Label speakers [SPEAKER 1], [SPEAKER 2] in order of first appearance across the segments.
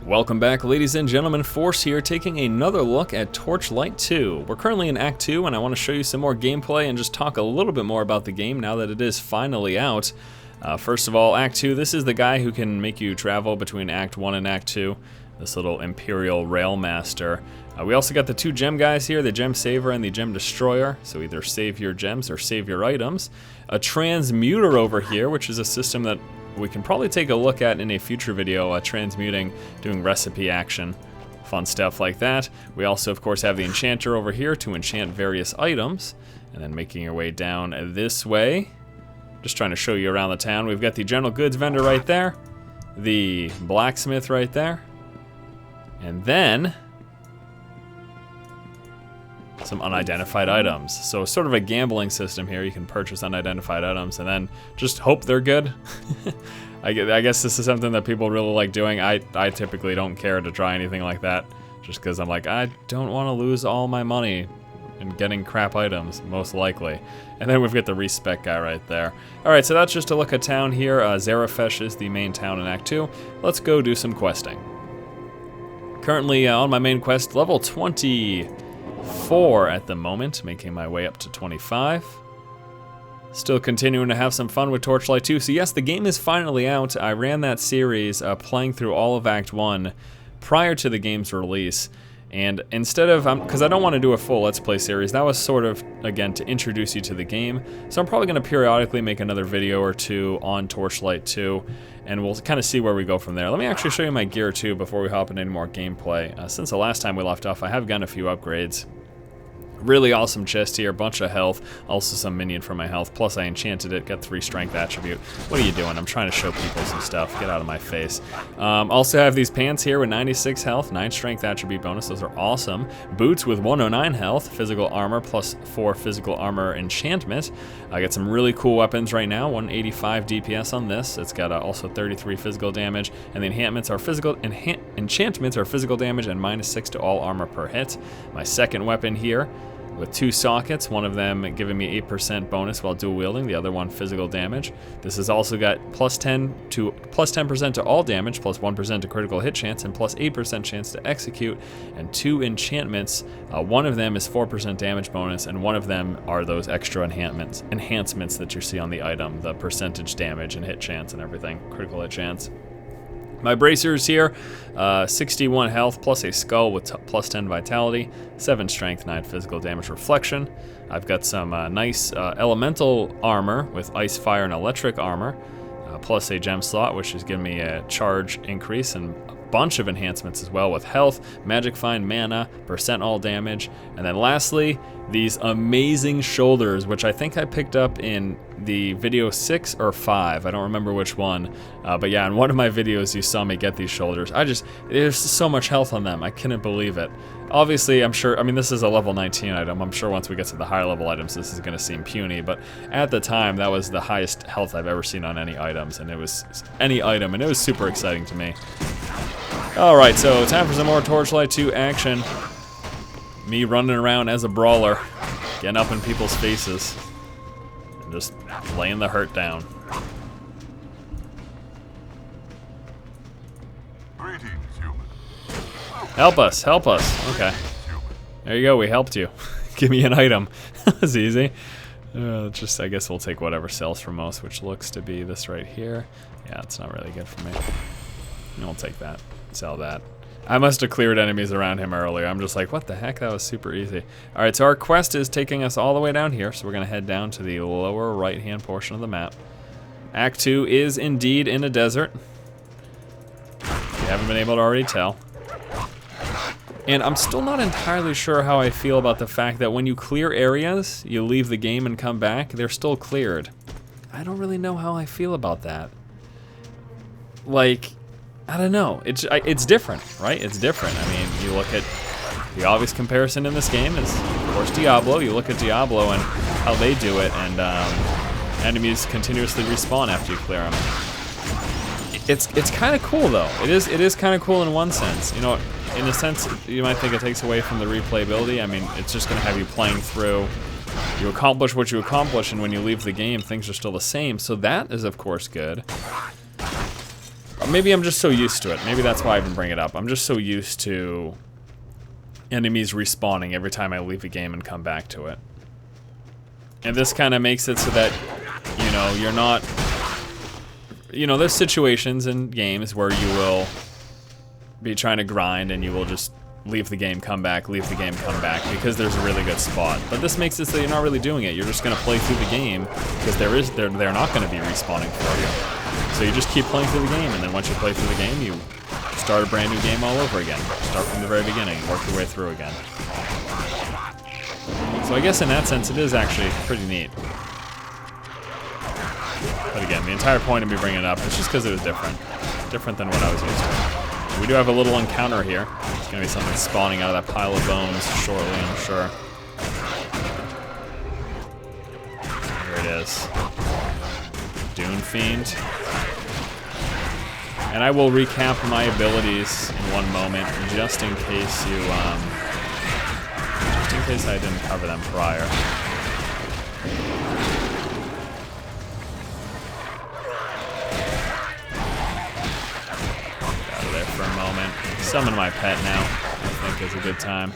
[SPEAKER 1] Welcome back, ladies and gentlemen. Force here, taking another look at Torchlight 2. We're currently in Act 2, and I want to show you some more gameplay and just talk a little bit more about the game now that it is finally out. First of all, Act 2, this is the guy who can make you travel between Act 1 and Act 2, this little Imperial Railmaster. We also got the two gem guys here, the Gem Saver and the Gem Destroyer, so either save your gems or save your items. A Transmuter over here, which is a system that we can probably take a look at in a future video, transmuting, doing recipe action, fun stuff like that. We also, of course, have the Enchanter over here to enchant various items, and then making your way down this way. Just trying to show you around the town. We've got the General Goods vendor right there, the Blacksmith right there, and then some unidentified items. So sort of a gambling system here. You can purchase unidentified items and then just hope they're good. I guess this is something that people really like doing. I typically don't care to try anything like that, just because I'm like, I don't want to lose all my money in getting crap items, most likely. And then we've got the respec guy right there. Alright, so that's just a look at town here. Zarafesh is the main town in Act 2. Let's go do some questing. Currently on my main quest, level 24 at the moment, making my way up to 25. Still continuing to have some fun with Torchlight 2. So yes, the game is finally out. I ran that series playing through all of Act 1 prior to the game's release. And instead of, because I don't want to do a full Let's Play series, that was sort of, again, to introduce you to the game. So I'm probably going to periodically make another video or two on Torchlight 2, and we'll kind of see where we go from there. Let me actually show you my gear too before we hop into any more gameplay. Since the last time we left off, I have gotten a few upgrades. Really awesome chest here, bunch of health, also some minion for my health, plus I enchanted it, got 3 strength attribute. What are you doing? I'm trying to show people some stuff, get out of my face. Also have these pants here with 96 health, 9 strength attribute bonus, those are awesome. Boots with 109 health, physical armor plus 4 physical armor enchantment. I got some really cool weapons right now, 185 DPS on this. It's got also 33 physical damage, and the enchantments are physical damage and -6 to all armor per hit. My second weapon here, with 2 sockets, one of them giving me 8% bonus while dual wielding, the other one physical damage. This has also got plus 10% to all damage, plus 1% to critical hit chance, and plus 8% chance to execute, and 2 enchantments. One of them is 4% damage bonus, and one of them are those extra enhancements that you see on the item, the percentage damage and hit chance and everything, critical hit chance. My bracers here, 61 health plus a skull with plus 10 vitality, 7 strength, 9 physical damage reflection. I've got some nice elemental armor with ice, fire, and electric armor, plus a gem slot, which is giving me a charge increase and a bunch of enhancements as well with health, magic find, mana, percent all damage, and then lastly, these amazing shoulders, which I think I picked up in the video 6 or 5, I don't remember which one, but yeah, in one of my videos you saw me get these shoulders. There's so much health on them, I couldn't believe it. Obviously, I'm sure, I mean, this is a level 19 item, I'm sure once we get to the higher level items this is going to seem puny, but at the time that was the highest health I've ever seen on any items, and it was super exciting to me. Alright, so time for some more Torchlight 2 action. Me running around as a brawler, getting up in people's faces, and just laying the hurt down.
[SPEAKER 2] Greetings, human.
[SPEAKER 1] Help us, help us. Okay. There you go, we helped you. Give me an item. That was easy. I guess we'll take whatever sells for most, which looks to be this right here. Yeah, it's not really good for me. We'll take that. Sell that. I must have cleared enemies around him earlier. I'm just like, what the heck? That was super easy. Alright, so our quest is taking us all the way down here, so we're going to head down to the lower right-hand portion of the map. Act 2 is indeed in a desert. If you haven't been able to already tell. And I'm still not entirely sure how I feel about the fact that when you clear areas, you leave the game and come back, they're still cleared. I don't really know how I feel about that. Like, I don't know. It's different, right? It's different. I mean, you look at the obvious comparison in this game is, of course, Diablo. You look at Diablo and how they do it, and enemies continuously respawn after you clear them. It's kind of cool though. It is kind of cool in one sense. You know, in a sense, you might think it takes away from the replayability. I mean, it's just going to have you playing through. You accomplish what you accomplish, and when you leave the game, things are still the same. So that is, of course, good. maybe I'm just so used to it. Maybe that's why I even bring it up. I'm just so used to enemies respawning every time I leave a game and come back to it. And this kind of makes it so that, you know, you're not... You know, there's situations in games where you will be trying to grind and you will just leave the game, come back, leave the game, come back, because there's a really good spot. But this makes it so you're not really doing it. You're just going to play through the game, because they're not going to be respawning for you. So you just keep playing through the game, and then once you play through the game, you start a brand new game all over again. Start from the very beginning, work your way through again. So I guess in that sense, it is actually pretty neat. But again, the entire point of me bringing it up is just because it was different. Different than what I was used to. We do have a little encounter here. There's going to be something spawning out of that pile of bones shortly, I'm sure. Here it is. Dune Fiend. And I will recap my abilities in one moment, just in case you, just in case I didn't cover them prior. For a moment. Summon my pet now, I think is a good time.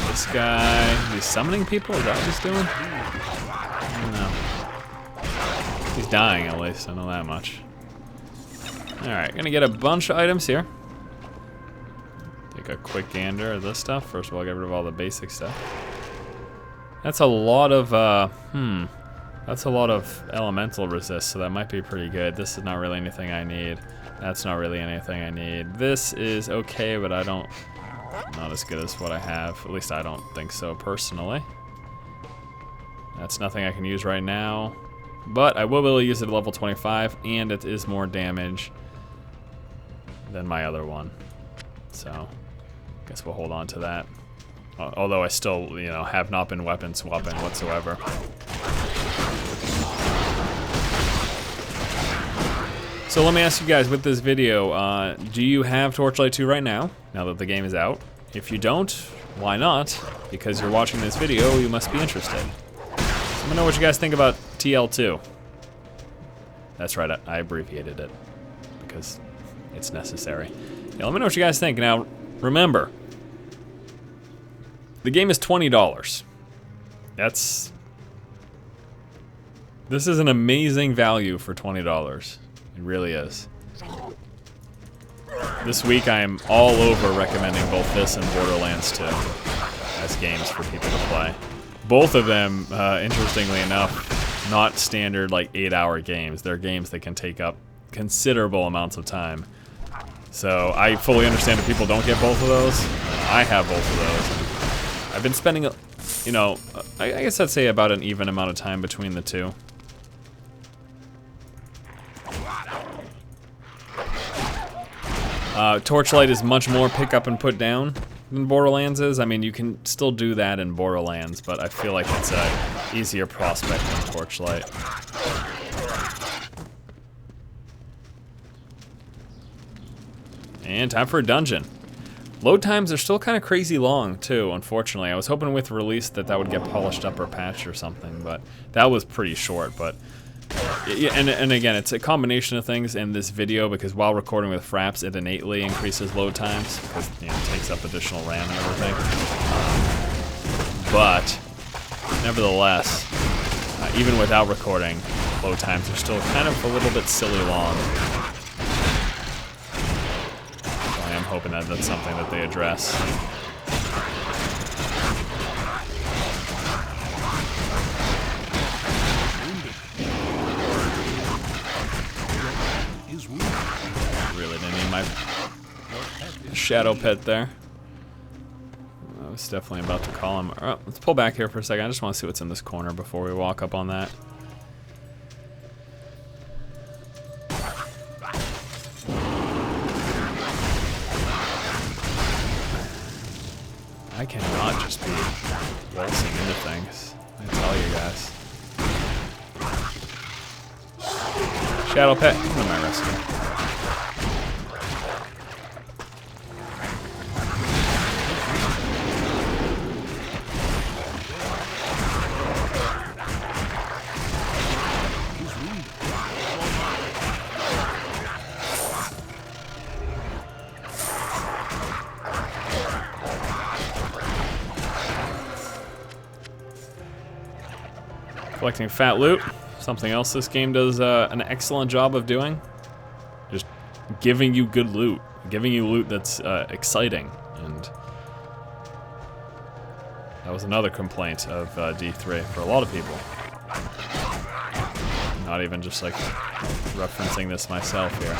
[SPEAKER 1] This guy, he's summoning people? Is that what he's doing? I don't know. He's dying at least, I know that much. Alright, gonna get a bunch of items here. Take a quick gander at this stuff. First of all, get rid of all the basic stuff. That's a lot of, that's a lot of elemental resist, so that might be pretty good. This is not really anything I need. That's not really anything I need. This is okay, but not as good as what I have. At least I don't think so, personally. That's nothing I can use right now. But I will be able to use it at level 25, and it is more damage than my other one. So, guess we'll hold on to that. Although I still, you know, have not been weapon swapping whatsoever. So let me ask you guys, with this video, do you have Torchlight 2 right now that the game is out? If you don't, why not? Because you're watching this video, you must be interested. So let me know what you guys think about TL2. That's right, I abbreviated it because it's necessary. Yeah, let me know what you guys think. Now, remember, the game is $20. This is an amazing value for $20. It really is. This week I am all over recommending both this and Borderlands 2 as games for people to play. Both of them, interestingly enough, not standard like 8-hour games. They're games that can take up considerable amounts of time. So I fully understand if people don't get both of those. I have both of those. I've been spending, you know, I guess I'd say about an even amount of time between the two. Torchlight is much more pick up and put down than Borderlands is. I mean, you can still do that in Borderlands, but I feel like it's a easier prospect than Torchlight. And time for a dungeon. Load times are still kind of crazy long, too, unfortunately. I was hoping with release that would get polished up or patched or something, but that was pretty short. But and again, it's a combination of things in this video, because while recording with Fraps, it innately increases load times because, you know, it takes up additional RAM and everything. But nevertheless, even without recording, load times are still kind of a little bit silly long. So I am hoping that that's something that they address. Really didn't need my shadow pit there. I was definitely about to call him. Oh, let's pull back here for a second. I just want to see what's in this corner before we walk up on that. I cannot just be waltzing into things, I tell you guys. Shadow pet, come to my rescue. Collecting fat loot. Something else this game does an excellent job of doing. Just giving you good loot. Giving you loot that's exciting. And that was another complaint of D3 for a lot of people. Not even just like referencing this myself here.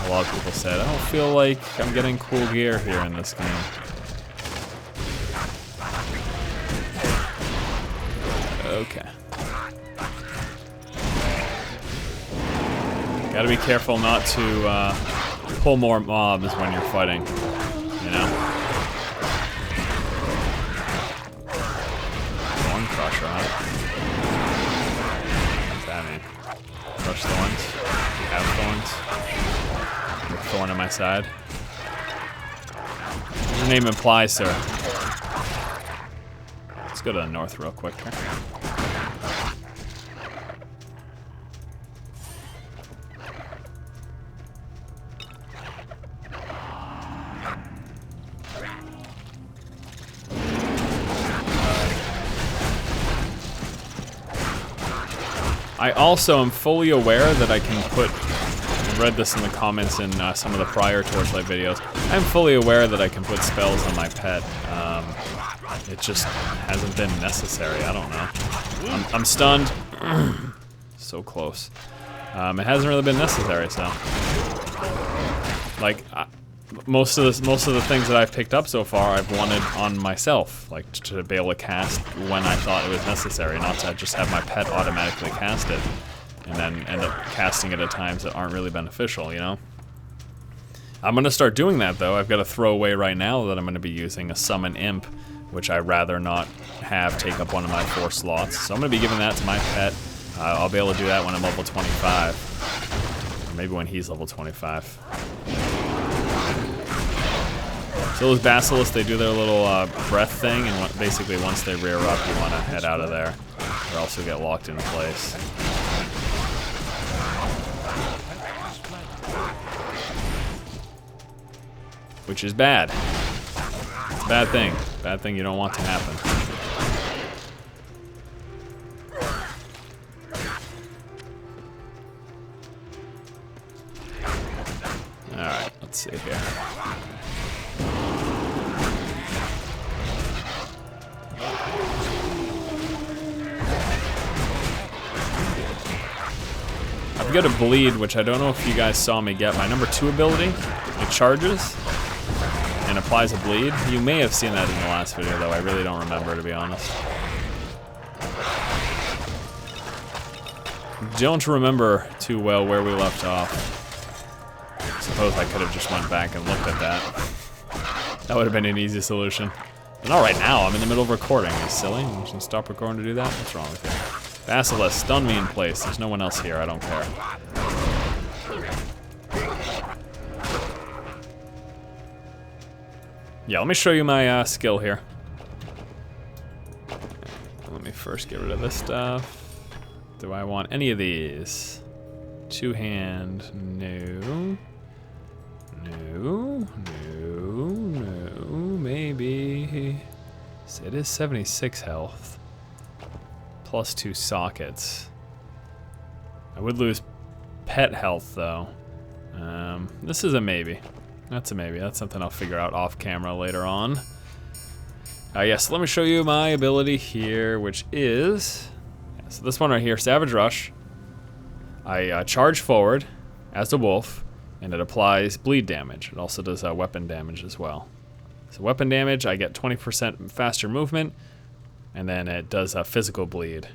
[SPEAKER 1] A lot of people said, I don't feel like I'm getting cool gear here in this game. Okay. Gotta be careful not to pull more mobs when you're fighting, you know? Thorn crusher, huh? What does that mean? Crush thorns? You have thorns? With thorn on my side? What your name implies, sir. Let's go to the north real quick here. I also am fully aware that I can put, I read this in the comments in some of the prior Torchlight videos, I'm fully aware that I can put spells on my pet. It just hasn't been necessary, I don't know. I'm stunned. So close. It hasn't really been necessary, so. Like, most of the things that I've picked up so far, I've wanted on myself, like to be able to cast when I thought it was necessary, not to just have my pet automatically cast it, and then end up casting it at times that aren't really beneficial, you know? I'm gonna start doing that though. I've got a throwaway right now that I'm gonna be using, a summon imp, which I'd rather not have take up one of my 4 slots. So I'm gonna be giving that to my pet. I'll be able to do that when I'm level 25, or maybe when he's level 25. So those basilisks, they do their little breath thing, and basically once they rear up, you want to head out of there, or else you'll get locked in place. Which is bad. It's a bad thing. Bad thing you don't want to happen. Alright, let's see here. I've got a bleed, which I don't know if you guys saw me get. My number 2 ability, it charges and applies a bleed. You may have seen that in the last video, though. I really don't remember, to be honest. Don't remember too well where we left off. Suppose I could have just went back and looked at that. That would have been an easy solution. But not right now. I'm in the middle of recording. Are you silly? I'm just gonna stop recording to do that? What's wrong with you? Basilisk, stun me in place. There's no one else here. I don't care. Yeah, let me show you my skill here. Let me first get rid of this stuff. Do I want any of these? 2-hand, no. No, no, no, maybe. So it is 76 health. Plus 2 sockets. I would lose pet health though. This is a maybe. That's a maybe. That's something I'll figure out off camera later on. Yes, let me show you my ability here, which is, so this one right here, Savage Rush. I charge forward as a wolf, and it applies bleed damage. It also does weapon damage as well. So weapon damage, I get 20% faster movement, and then it does a physical bleed.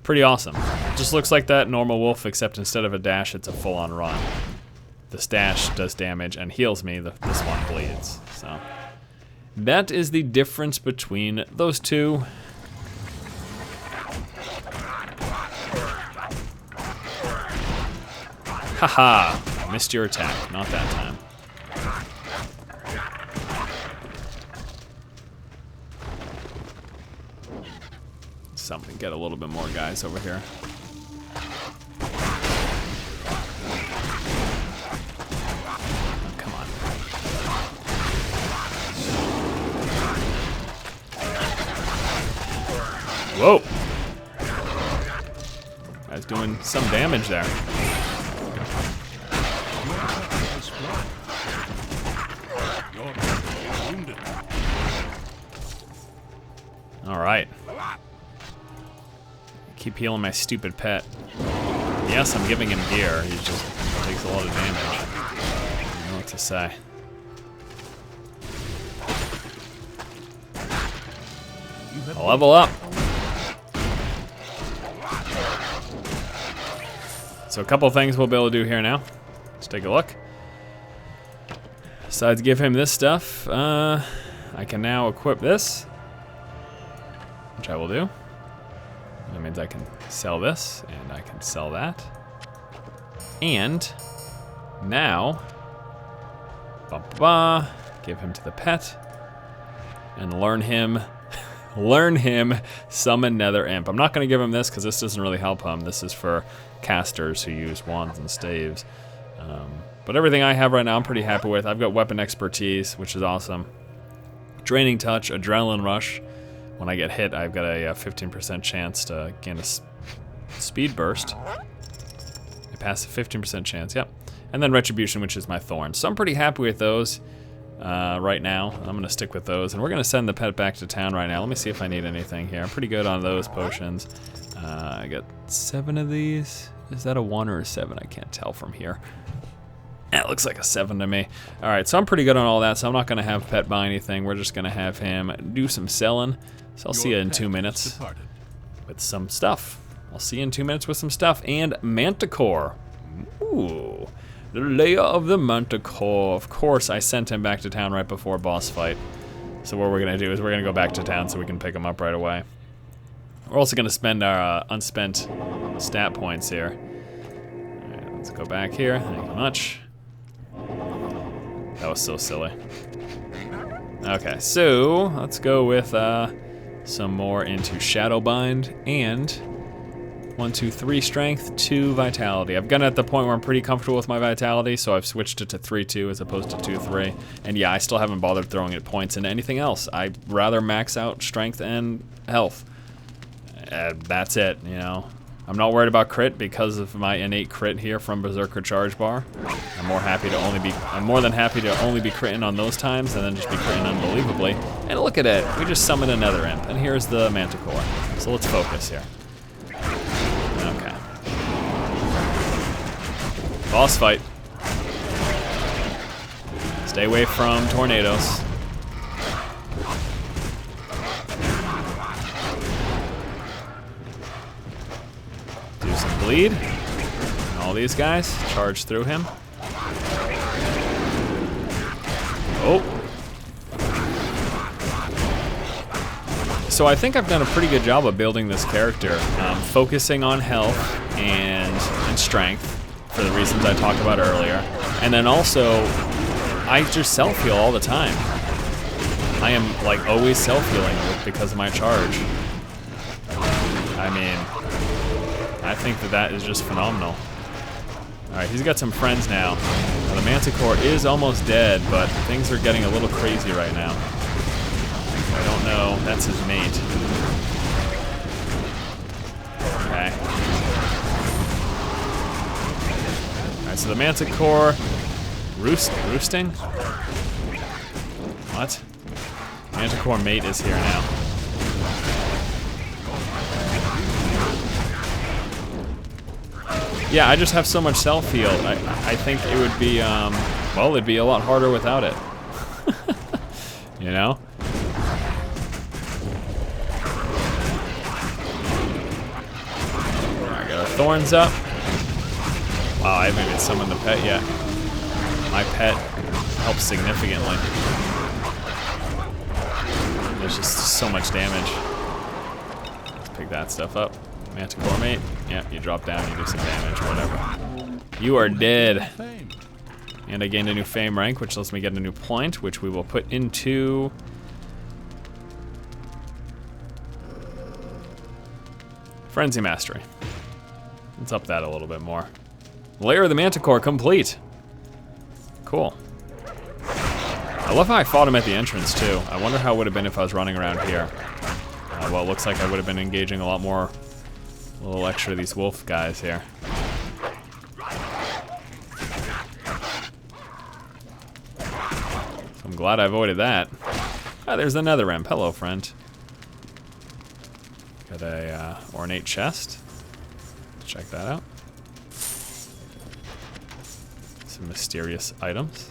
[SPEAKER 1] Pretty awesome. It just looks like that normal wolf, except instead of a dash, it's a full-on run. This dash does damage and heals me, this one bleeds. So that is the difference between those two. Haha, missed your attack, not that time. Something, get a little bit more guys over here. Oh, come on. Whoa. Guy's doing some damage there. All right. Keep healing my stupid pet. Yes, I'm giving him gear. He just takes a lot of damage. I don't know what to say. I'll level up. So a couple things we'll be able to do here now. Let's take a look. Besides give him this stuff, I can now equip this, which I will do. That means I can sell this, and I can sell that. And now, give him to the pet, and learn him summon Nether Imp. I'm not going to give him this because this doesn't really help him. This is for casters who use wands and staves. But everything I have right now I'm pretty happy with. I've got weapon expertise, which is awesome. Draining touch, adrenaline rush. When I get hit, I've got a 15% chance to gain a speed burst. I pass a 15% chance, yep. And then retribution, which is my thorn. So I'm pretty happy with those right now. I'm gonna stick with those, and we're gonna send the pet back to town right now. Let me see if I need anything here. I'm pretty good on those potions. I got 7 of these. Is that a 1 or a 7? I can't tell from here. It looks like a 7 to me. All right, so I'm pretty good on all that, so I'm not gonna have pet buy anything. We're just gonna have him do some selling. So I'll see you in 2 minutes with some stuff. I'll see you in 2 minutes with some stuff. And Manticore. Ooh, the layer of the Manticore. Of course, I sent him back to town right before boss fight. So what we're gonna do is we're gonna go back to town so we can pick him up right away. We're also gonna spend our unspent stat points here. All right, let's go back here. Thank you much. That was so silly. Okay, so let's go with some more into Shadowbind and 1, 2, 3 strength, 2 vitality. I've gotten at the point where I'm pretty comfortable with my vitality, so I've switched it to 3-2 as opposed to 2-3. And yeah, I still haven't bothered throwing it points into anything else. I'd rather max out strength and health. That's it, you know. I'm not worried about crit because of my innate crit here from Berserker Charge Bar. I'm more than happy to only be critting on those times and then just be critting unbelievably. And look at it, we just summoned another imp, and here's the Manticore. So let's focus here. Okay. Boss fight. Stay away from tornadoes. Bleed. And all these guys charge through him. Oh. So I think I've done a pretty good job of building this character, focusing on health and strength for the reasons I talked about earlier. And then also, I just self-heal all the time. I am like always self-healing because of my charge. I mean, I think that is just phenomenal. All right, he's got some friends now. Now the Manticore is almost dead, but things are getting a little crazy right now. I don't know, that's his mate. Okay. All right, so the Manticore roosting? What? Manticore mate is here now. Yeah, I just have so much self-heal. I think it would be, well, it'd be a lot harder without it. You know? I got our thorns up. Wow, I haven't even summoned the pet yet. My pet helps significantly. There's just so much damage. Let's pick that stuff up. Manticore mate. Yeah, you drop down, you do some damage, whatever. You are dead. And I gained a new fame rank, which lets me get a new point, which we will put into Frenzy Mastery. Let's up that a little bit more. Layer of the Manticore complete. Cool. I love how I fought him at the entrance too. I wonder how it would have been if I was running around here. Well, it looks like I would have been engaging a lot more A little extra of these wolf guys here. So I'm glad I avoided that. Ah, there's the nether imp. Hello, friend. Got a ornate chest. Let's check that out. Some mysterious items.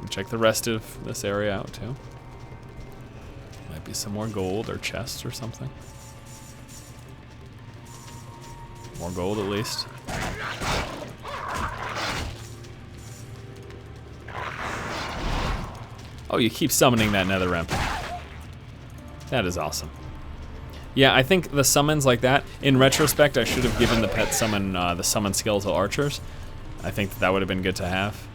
[SPEAKER 1] Check the rest of this area out too. Might be some more gold or chests or something. More gold at least. Oh, you keep summoning that nether imp. That is awesome. Yeah, I think the summons like that, in retrospect, I should have given the pet summon, the summon skeletal archers. I think that would have been good to have.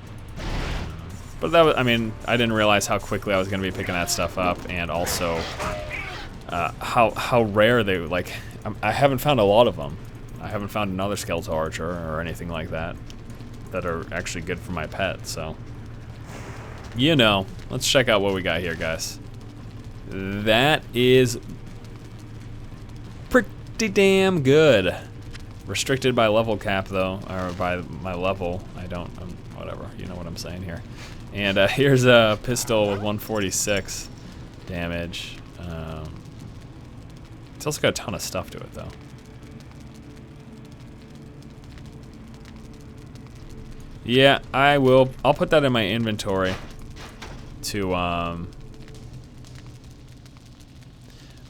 [SPEAKER 1] But that was, I mean, I didn't realize how quickly I was going to be picking that stuff up, and also how rare they, like, I haven't found a lot of them. I haven't found another skeletal archer or anything like that that are actually good for my pet, so. You know, let's check out what we got here, guys. That is pretty damn good. Restricted by level cap, though, or by my level. I don't, whatever, you know what I'm saying here. And here's a pistol with 146 damage. It's also got a ton of stuff to it, though. Yeah, I'll put that in my inventory to, I'll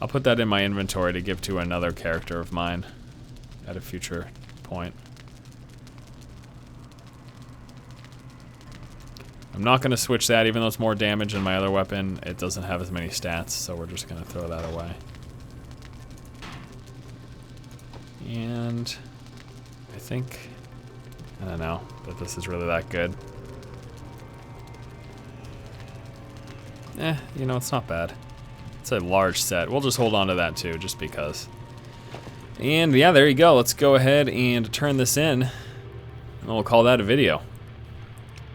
[SPEAKER 1] put that in my inventory to give to another character of mine at a future point. I'm not going to switch that, even though it's more damage than my other weapon. It doesn't have as many stats, so we're just going to throw that away. And I think, I don't know, but this is really that good. You know, it's not bad. It's a large set. We'll just hold on to that too, just because. And yeah, there you go. Let's go ahead and turn this in, and we'll call that a video.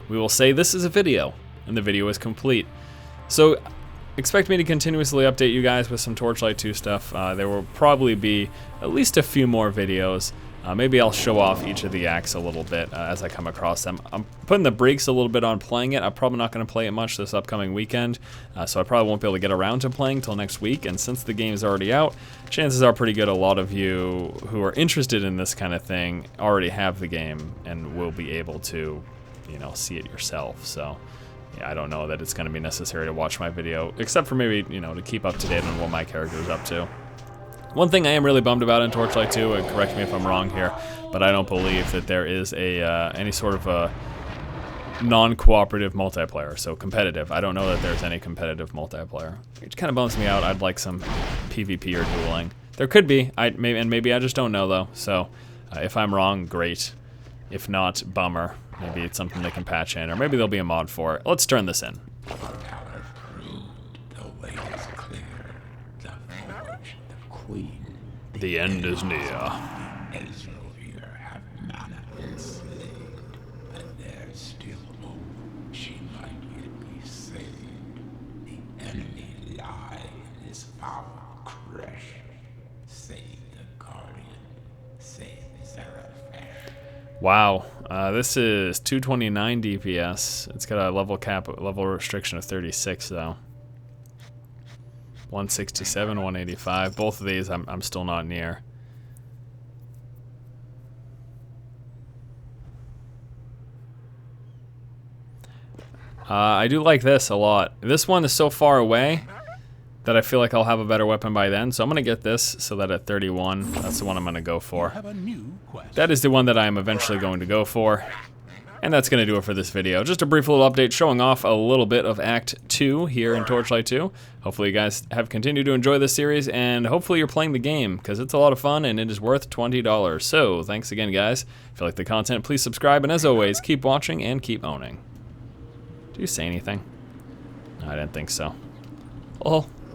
[SPEAKER 1] We will say this is a video, and the video is complete. So expect me to continuously update you guys with some Torchlight 2 stuff. There will probably be at least a few more videos. Maybe I'll show off each of the acts a little bit as I come across them. I'm putting the brakes a little bit on playing it. I'm probably not going to play it much this upcoming weekend, so I probably won't be able to get around to playing till next week. And since the game is already out, chances are pretty good a lot of you who are interested in this kind of thing already have the game and will be able to, you know, see it yourself. So yeah, I don't know that it's going to be necessary to watch my video, except for maybe, you know, to keep up to date on what my character is up to. One thing I am really bummed about in Torchlight 2, and correct me if I'm wrong here, but I don't believe that there is a any sort of a non-cooperative multiplayer, so competitive. I don't know that there's any competitive multiplayer, which kind of bums me out. I'd like some PvP or dueling. There could be, maybe I just don't know though. So if I'm wrong, great. If not, bummer. Maybe it's something they can patch in, or maybe there'll be a mod for it. Let's turn this in. The end is near. Wow, this is 229 DPS. It's got a level restriction of 36 though. 167, 185. Both of these I'm still not near. I do like this a lot. This one is so far away that I feel like I'll have a better weapon by then. So I'm going to get this so that at 31, that's the one I'm going to go for. That is the one that I am eventually going to go for. And that's going to do it for this video. Just a brief little update showing off a little bit of Act 2 here in Torchlight 2. Hopefully you guys have continued to enjoy this series, and hopefully you're playing the game, because it's a lot of fun and it is worth $20. So thanks again, guys. If you like the content, please subscribe, and as always, keep watching and keep owning. Do you say anything? No, I didn't think so. Oh.